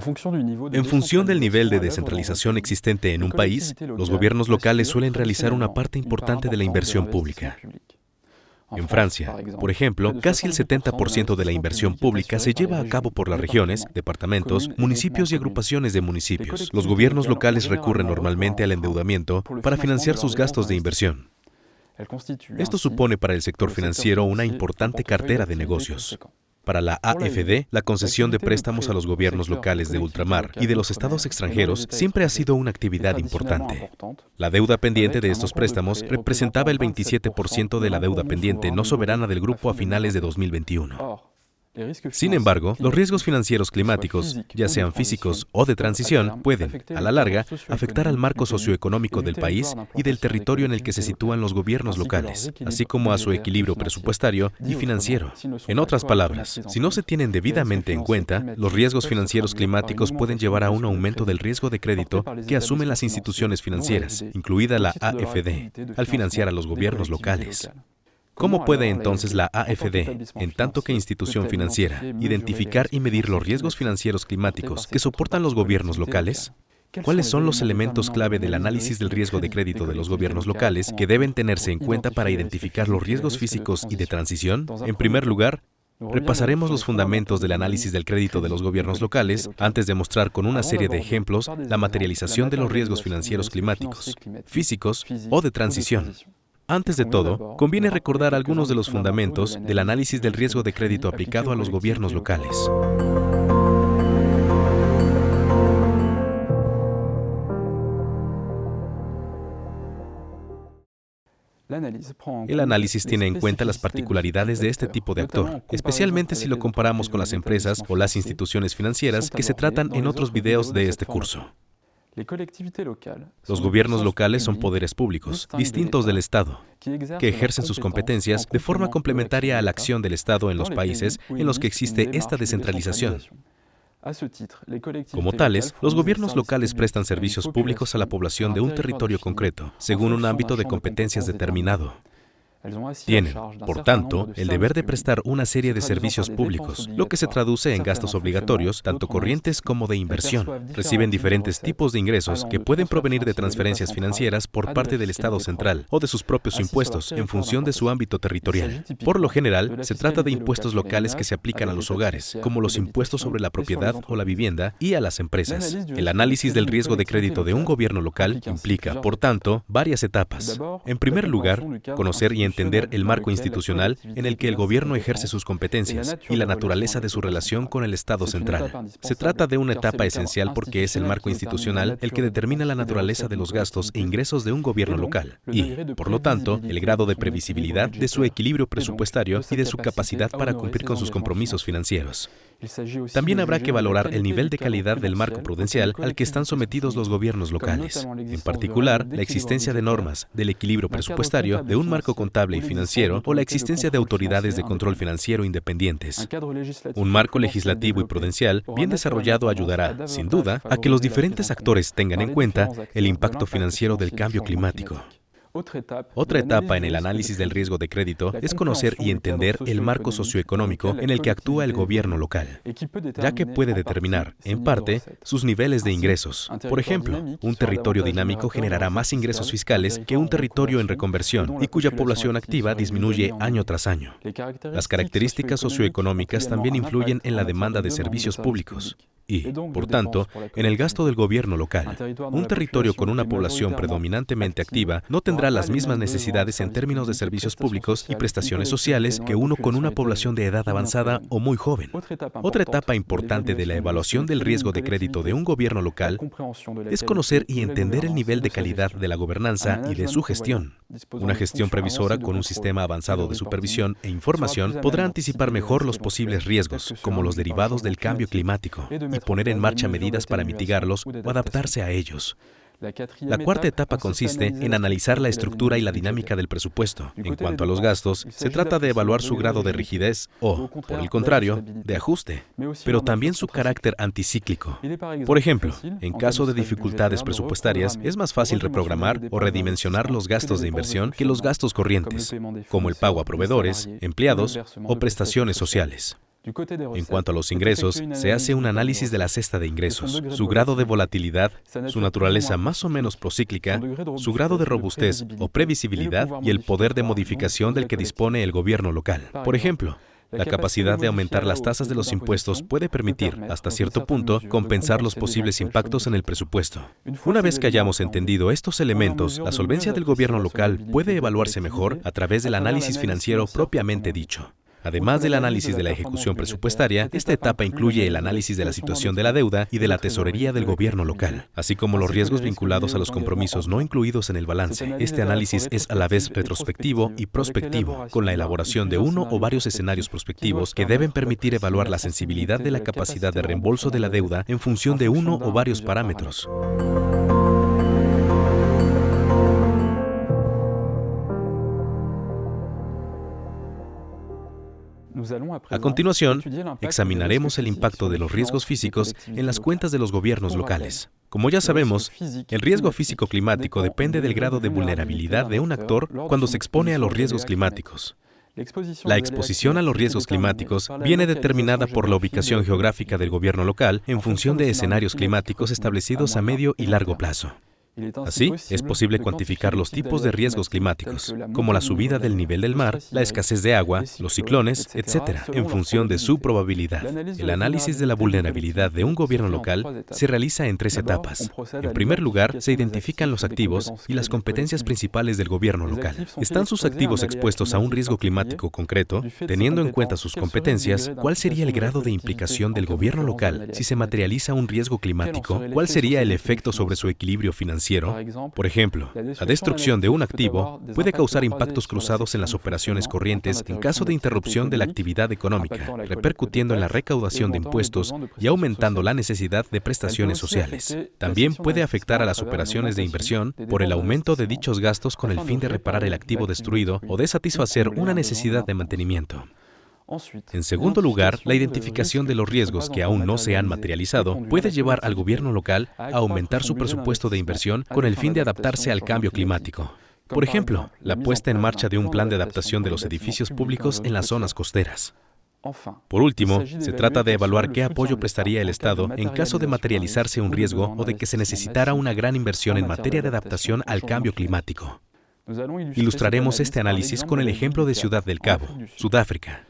En función del nivel de descentralización existente en un país, los gobiernos locales suelen realizar una parte importante de la inversión pública. En Francia, por ejemplo, casi el 70% de la inversión pública se lleva a cabo por las regiones, departamentos, municipios y agrupaciones de municipios. Los gobiernos locales recurren normalmente al endeudamiento para financiar sus gastos de inversión. Esto supone para el sector financiero una importante cartera de negocios. Para la AfD, la concesión de préstamos a los gobiernos locales de ultramar y de los estados extranjeros siempre ha sido una actividad importante. La deuda pendiente de estos préstamos representaba el 27% de la deuda pendiente no soberana del grupo a finales de 2021. Sin embargo, los riesgos financieros climáticos, ya sean físicos o de transición, pueden, a la larga, afectar al marco socioeconómico del país y del territorio en el que se sitúan los gobiernos locales, así como a su equilibrio presupuestario y financiero. En otras palabras, si no se tienen debidamente en cuenta, los riesgos financieros climáticos pueden llevar a un aumento del riesgo de crédito que asumen las instituciones financieras, incluida la AfD, al financiar a los gobiernos locales. ¿Cómo puede entonces la AfD, en tanto que institución financiera, identificar y medir los riesgos financieros climáticos que soportan los gobiernos locales? ¿Cuáles son los elementos clave del análisis del riesgo de crédito de los gobiernos locales que deben tenerse en cuenta para identificar los riesgos físicos y de transición? En primer lugar, repasaremos los fundamentos del análisis del crédito de los gobiernos locales antes de mostrar con una serie de ejemplos la materialización de los riesgos financieros climáticos, físicos o de transición. Antes de todo, conviene recordar algunos de los fundamentos del análisis del riesgo de crédito aplicado a los gobiernos locales. El análisis tiene en cuenta las particularidades de este tipo de actor, especialmente si lo comparamos con las empresas o las instituciones financieras que se tratan en otros videos de este curso. Los gobiernos locales son poderes públicos, distintos del Estado, que ejercen sus competencias de forma complementaria a la acción del Estado en los países en los que existe esta descentralización. Como tales, los gobiernos locales prestan servicios públicos a la población de un territorio concreto, según un ámbito de competencias determinado. Tienen, por tanto, el deber de prestar una serie de servicios públicos, lo que se traduce en gastos obligatorios, tanto corrientes como de inversión. Reciben diferentes tipos de ingresos que pueden provenir de transferencias financieras por parte del Estado central o de sus propios impuestos, en función de su ámbito territorial. Por lo general, se trata de impuestos locales que se aplican a los hogares, como los impuestos sobre la propiedad o la vivienda, y a las empresas. El análisis del riesgo de crédito de un gobierno local implica, por tanto, varias etapas. En primer lugar, conocer y entender el marco institucional en el que el gobierno ejerce sus competencias y la naturaleza de su relación con el Estado central. Se trata de una etapa esencial porque es el marco institucional el que determina la naturaleza de los gastos e ingresos de un gobierno local y, por lo tanto, el grado de previsibilidad de su equilibrio presupuestario y de su capacidad para cumplir con sus compromisos financieros. También habrá que valorar el nivel de calidad del marco prudencial al que están sometidos los gobiernos locales. En particular, la existencia de normas, del equilibrio presupuestario, de un marco contable y financiero o la existencia de autoridades de control financiero independientes. Un marco legislativo y prudencial bien desarrollado ayudará, sin duda, a que los diferentes actores tengan en cuenta el impacto financiero del cambio climático. Otra etapa en el análisis del riesgo de crédito es conocer y entender el marco socioeconómico en el que actúa el gobierno local, ya que puede determinar, en parte, sus niveles de ingresos. Por ejemplo, un territorio dinámico generará más ingresos fiscales que un territorio en reconversión y cuya población activa disminuye año tras año. Las características socioeconómicas también influyen en la demanda de servicios públicos. Y, por tanto, en el gasto del gobierno local. Un territorio con una población predominantemente activa no tendrá las mismas necesidades en términos de servicios públicos y prestaciones sociales que uno con una población de edad avanzada o muy joven. Otra etapa importante de la evaluación del riesgo de crédito de un gobierno local es conocer y entender el nivel de calidad de la gobernanza y de su gestión. Una gestión previsora con un sistema avanzado de supervisión e información podrá anticipar mejor los posibles riesgos, como los derivados del cambio climático, y poner en marcha medidas para mitigarlos o adaptarse a ellos. La cuarta etapa consiste en analizar la estructura y la dinámica del presupuesto. En cuanto a los gastos, se trata de evaluar su grado de rigidez o, por el contrario, de ajuste, pero también su carácter anticíclico. Por ejemplo, en caso de dificultades presupuestarias, es más fácil reprogramar o redimensionar los gastos de inversión que los gastos corrientes, como el pago a proveedores, empleados o prestaciones sociales. En cuanto a los ingresos, se hace un análisis de la cesta de ingresos, su grado de volatilidad, su naturaleza más o menos procíclica, su grado de robustez o previsibilidad y el poder de modificación del que dispone el gobierno local. Por ejemplo, la capacidad de aumentar las tasas de los impuestos puede permitir, hasta cierto punto, compensar los posibles impactos en el presupuesto. Una vez que hayamos entendido estos elementos, la solvencia del gobierno local puede evaluarse mejor a través del análisis financiero propiamente dicho. Además del análisis de la ejecución presupuestaria, esta etapa incluye el análisis de la situación de la deuda y de la tesorería del gobierno local, así como los riesgos vinculados a los compromisos no incluidos en el balance. Este análisis es a la vez retrospectivo y prospectivo, con la elaboración de uno o varios escenarios prospectivos que deben permitir evaluar la sensibilidad de la capacidad de reembolso de la deuda en función de uno o varios parámetros. A continuación, examinaremos el impacto de los riesgos físicos en las cuentas de los gobiernos locales. Como ya sabemos, el riesgo físico climático depende del grado de vulnerabilidad de un actor cuando se expone a los riesgos climáticos. La exposición a los riesgos climáticos viene determinada por la ubicación geográfica del gobierno local en función de escenarios climáticos establecidos a medio y largo plazo. Así, es posible cuantificar los tipos de riesgos climáticos, como la subida del nivel del mar, la escasez de agua, los ciclones, etc., en función de su probabilidad. El análisis de la vulnerabilidad de un gobierno local se realiza en 3 etapas. En primer lugar, se identifican los activos y las competencias principales del gobierno local. ¿Están sus activos expuestos a un riesgo climático concreto? Teniendo en cuenta sus competencias, ¿cuál sería el grado de implicación del gobierno local si se materializa un riesgo climático? ¿Cuál sería el efecto sobre su equilibrio financiero? Por ejemplo, la destrucción de un activo puede causar impactos cruzados en las operaciones corrientes en caso de interrupción de la actividad económica, repercutiendo en la recaudación de impuestos y aumentando la necesidad de prestaciones sociales. También puede afectar a las operaciones de inversión por el aumento de dichos gastos con el fin de reparar el activo destruido o de satisfacer una necesidad de mantenimiento. En segundo lugar, la identificación de los riesgos que aún no se han materializado puede llevar al gobierno local a aumentar su presupuesto de inversión con el fin de adaptarse al cambio climático. Por ejemplo, la puesta en marcha de un plan de adaptación de los edificios públicos en las zonas costeras. Por último, se trata de evaluar qué apoyo prestaría el Estado en caso de materializarse un riesgo o de que se necesitara una gran inversión en materia de adaptación al cambio climático. Ilustraremos este análisis con el ejemplo de Ciudad del Cabo, Sudáfrica.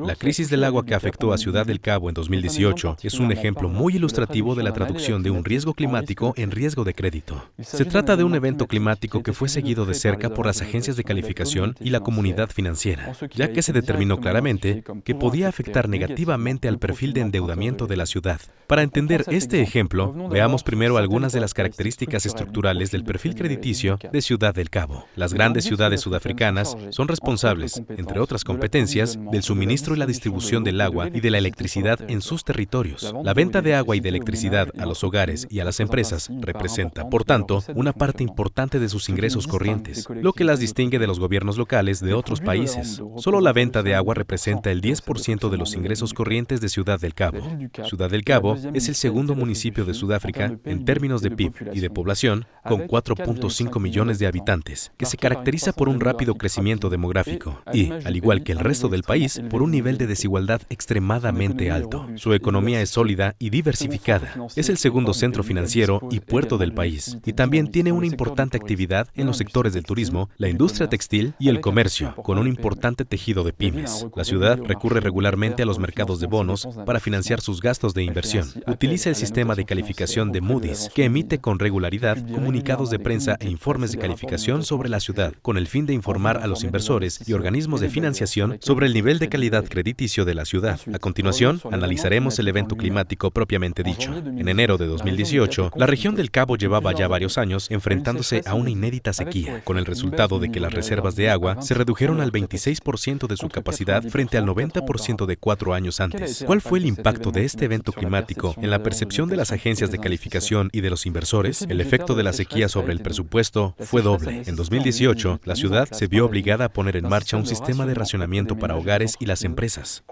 La crisis del agua que afectó a Ciudad del Cabo en 2018 es un ejemplo muy ilustrativo de la traducción de un riesgo climático en riesgo de crédito. Se trata de un evento climático que fue seguido de cerca por las agencias de calificación y la comunidad financiera, ya que se determinó claramente que podía afectar negativamente al perfil de endeudamiento de la ciudad. Para entender este ejemplo, veamos primero algunas de las características estructurales del perfil crediticio de Ciudad del Cabo. Las grandes ciudades sudafricanas son responsables, entre otras competencias, del suministro y la distribución del agua y de la electricidad en sus territorios. La venta de agua y de electricidad a los hogares y a las empresas representa, por tanto, una parte importante de sus ingresos corrientes, lo que las distingue de los gobiernos locales de otros países. Solo la venta de agua representa el 10% de los ingresos corrientes de Ciudad del Cabo. Ciudad del Cabo es el segundo municipio de Sudáfrica en términos de PIB y de población, con 4.5 millones de habitantes, que se caracteriza por un rápido crecimiento demográfico y, al igual que el resto del país, por un nivel de desigualdad extremadamente alto. Su economía es sólida y diversificada. Es el segundo centro financiero y puerto del país, y también tiene una importante actividad en los sectores del turismo, la industria textil y el comercio, con un importante tejido de pymes. La ciudad recurre regularmente a los mercados de bonos para financiar sus gastos de inversión. Utiliza el sistema de calificación de Moody's, que emite con regularidad comunicados de prensa e informes de calificación sobre la ciudad, con el fin de informar a los inversores y organismos de financiación sobre el nivel de calidad crediticio de la ciudad. A continuación, analizaremos el evento climático propiamente dicho. En enero de 2018, la región del Cabo llevaba ya varios años enfrentándose a una inédita sequía, con el resultado de que las reservas de agua se redujeron al 26% de su capacidad frente al 90% de 4 años antes. ¿Cuál fue el impacto de este evento climático en la percepción de las agencias de calificación y de los inversores? El efecto de la sequía sobre el presupuesto fue doble. En 2018, la ciudad se vio obligada a poner en marcha un sistema de racionamiento para hogares y las empresas,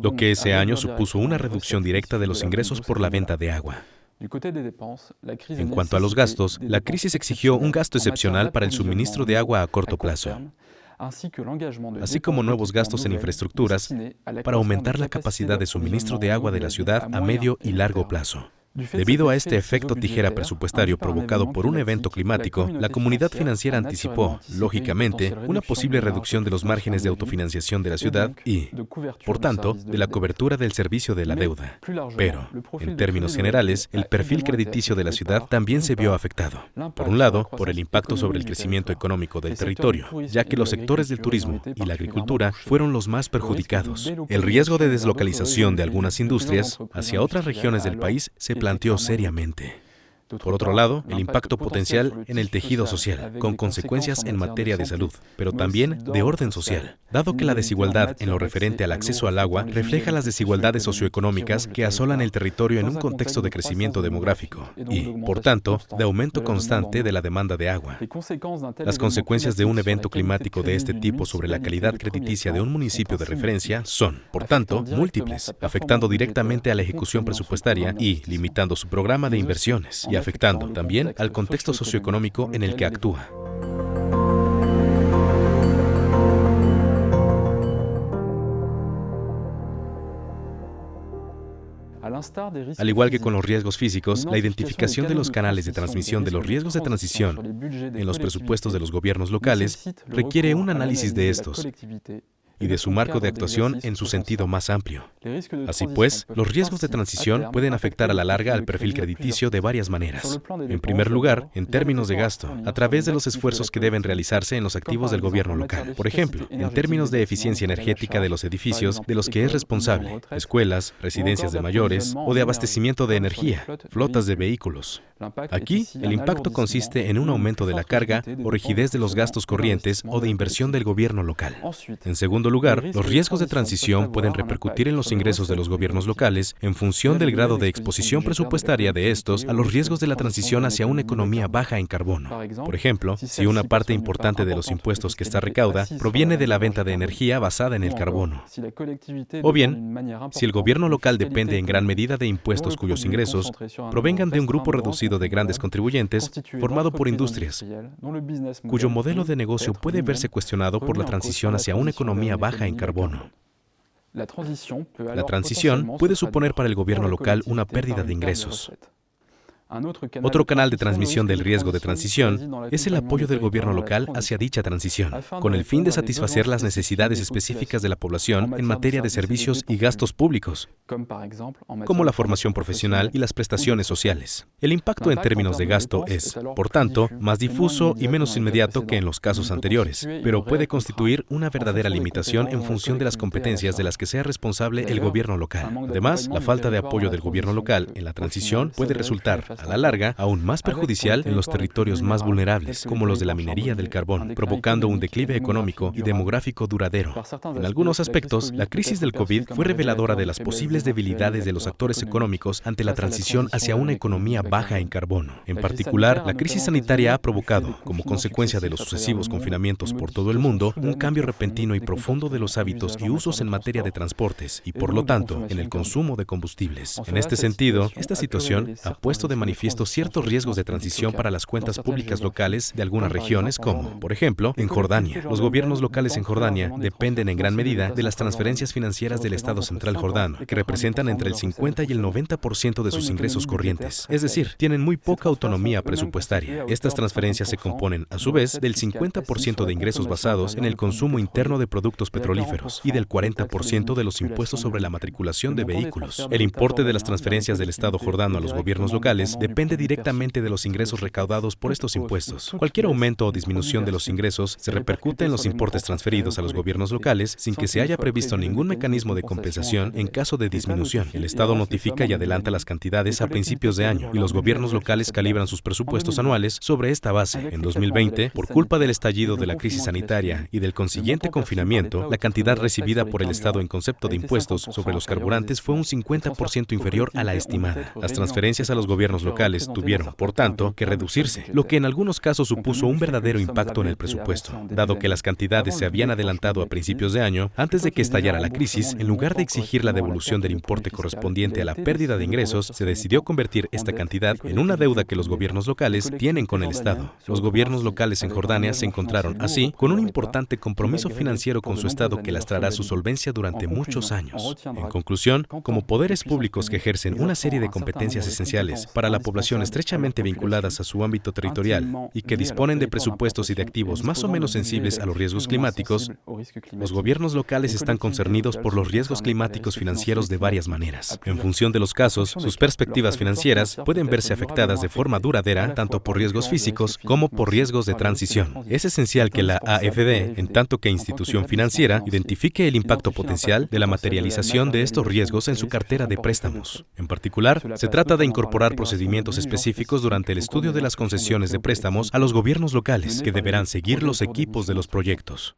lo que ese año supuso una reducción directa de los ingresos por la venta de agua. En cuanto a los gastos, la crisis exigió un gasto excepcional para el suministro de agua a corto plazo. así como nuevos gastos en infraestructuras para aumentar la capacidad de suministro de agua de la ciudad a medio y largo plazo. Debido a este efecto tijera presupuestario provocado por un evento climático, la comunidad financiera anticipó, lógicamente, una posible reducción de los márgenes de autofinanciación de la ciudad y, por tanto, de la cobertura del servicio de la deuda. Pero, en términos generales, el perfil crediticio de la ciudad también se vio afectado. Por un lado, por el impacto sobre el crecimiento económico del territorio, ya que los sectores del turismo y la agricultura fueron los más perjudicados. El riesgo de deslocalización de algunas industrias hacia otras regiones del país se planteó seriamente. Por otro lado, el impacto potencial en el tejido social, con consecuencias en materia de salud, pero también de orden social, dado que la desigualdad en lo referente al acceso al agua refleja las desigualdades socioeconómicas que asolan el territorio en un contexto de crecimiento demográfico y, por tanto, de aumento constante de la demanda de agua. Las consecuencias de un evento climático de este tipo sobre la calidad crediticia de un municipio de referencia son, por tanto, múltiples, afectando directamente a la ejecución presupuestaria y limitando su programa de inversiones, y afectando también al contexto socioeconómico en el que actúa. Al igual que con los riesgos físicos, la identificación de los canales de transmisión de los riesgos de transición en los presupuestos de los gobiernos locales requiere un análisis de estos y de su marco de actuación en su sentido más amplio. Así pues, los riesgos de transición pueden afectar a la larga al perfil crediticio de varias maneras. En primer lugar, en términos de gasto, a través de los esfuerzos que deben realizarse en los activos del gobierno local. Por ejemplo, en términos de eficiencia energética de los edificios de los que es responsable, escuelas, residencias de mayores o de abastecimiento de energía, flotas de vehículos. Aquí, el impacto consiste en un aumento de la carga o rigidez de los gastos corrientes o de inversión del gobierno local. En segundo lugar, los riesgos de transición pueden repercutir en los ingresos de los gobiernos locales en función del grado de exposición presupuestaria de estos a los riesgos de la transición hacia una economía baja en carbono. Por ejemplo, si una parte importante de los impuestos que esta recauda proviene de la venta de energía basada en el carbono. O bien, si el gobierno local depende en gran medida de impuestos cuyos ingresos provengan de un grupo reducido de grandes contribuyentes formado por industrias, cuyo modelo de negocio puede verse cuestionado por la transición hacia una economía baja en carbono. La transición puede suponer para el gobierno local una pérdida de ingresos. Otro canal de transmisión del riesgo de transición es el apoyo del gobierno local hacia dicha transición, con el fin de satisfacer las necesidades específicas de la población en materia de servicios y gastos públicos, como la formación profesional y las prestaciones sociales. El impacto en términos de gasto es, por tanto, más difuso y menos inmediato que en los casos anteriores, pero puede constituir una verdadera limitación en función de las competencias de las que sea responsable el gobierno local. Además, la falta de apoyo del gobierno local en la transición puede resultar, a la larga, aún más perjudicial en los territorios más vulnerables, como los de la minería del carbón, provocando un declive económico y demográfico duradero. En algunos aspectos, la crisis del COVID fue reveladora de las posibles debilidades de los actores económicos ante la transición hacia una economía baja en carbono. En particular, la crisis sanitaria ha provocado, como consecuencia de los sucesivos confinamientos por todo el mundo, un cambio repentino y profundo de los hábitos y usos en materia de transportes y, por lo tanto, en el consumo de combustibles. En este sentido, esta situación ha puesto de manifiesto ciertos riesgos de transición para las cuentas públicas locales de algunas regiones, como, por ejemplo, en Jordania. Los gobiernos locales en Jordania dependen en gran medida de las transferencias financieras del Estado central jordano, que representan entre el 50 y el 90% de sus ingresos corrientes. Es decir, tienen muy poca autonomía presupuestaria. Estas transferencias se componen, a su vez, del 50% de ingresos basados en el consumo interno de productos petrolíferos y del 40% de los impuestos sobre la matriculación de vehículos. El importe de las transferencias del Estado jordano a los gobiernos locales depende directamente de los ingresos recaudados por estos impuestos. Cualquier aumento o disminución de los ingresos se repercute en los importes transferidos a los gobiernos locales sin que se haya previsto ningún mecanismo de compensación en caso de disminución. El Estado notifica y adelanta las cantidades a principios de año y los gobiernos locales calibran sus presupuestos anuales sobre esta base. En 2020, por culpa del estallido de la crisis sanitaria y del consiguiente confinamiento, la cantidad recibida por el Estado en concepto de impuestos sobre los carburantes fue un 50% inferior a la estimada. Las transferencias a los gobiernos locales tuvieron, por tanto, que reducirse, lo que en algunos casos supuso un verdadero impacto en el presupuesto. Dado que las cantidades se habían adelantado a principios de año, antes de que estallara la crisis, en lugar de exigir la devolución del importe correspondiente a la pérdida de ingresos, se decidió convertir esta cantidad en una deuda que los gobiernos locales tienen con el Estado. Los gobiernos locales en Jordania se encontraron, así, con un importante compromiso financiero con su Estado que lastrará su solvencia durante muchos años. En conclusión, como poderes públicos que ejercen una serie de competencias esenciales para la población estrechamente vinculadas a su ámbito territorial y que disponen de presupuestos y de activos más o menos sensibles a los riesgos climáticos, los gobiernos locales están concernidos por los riesgos climáticos financieros de varias maneras. En función de los casos, sus perspectivas financieras pueden verse afectadas de forma duradera tanto por riesgos físicos como por riesgos de transición. Es esencial que la AFD, en tanto que institución financiera, identifique el impacto potencial de la materialización de estos riesgos en su cartera de préstamos. En particular, se trata de incorporar procedimientos específicos durante el estudio de las concesiones de préstamos a los gobiernos locales, que deberán seguir los equipos de los proyectos.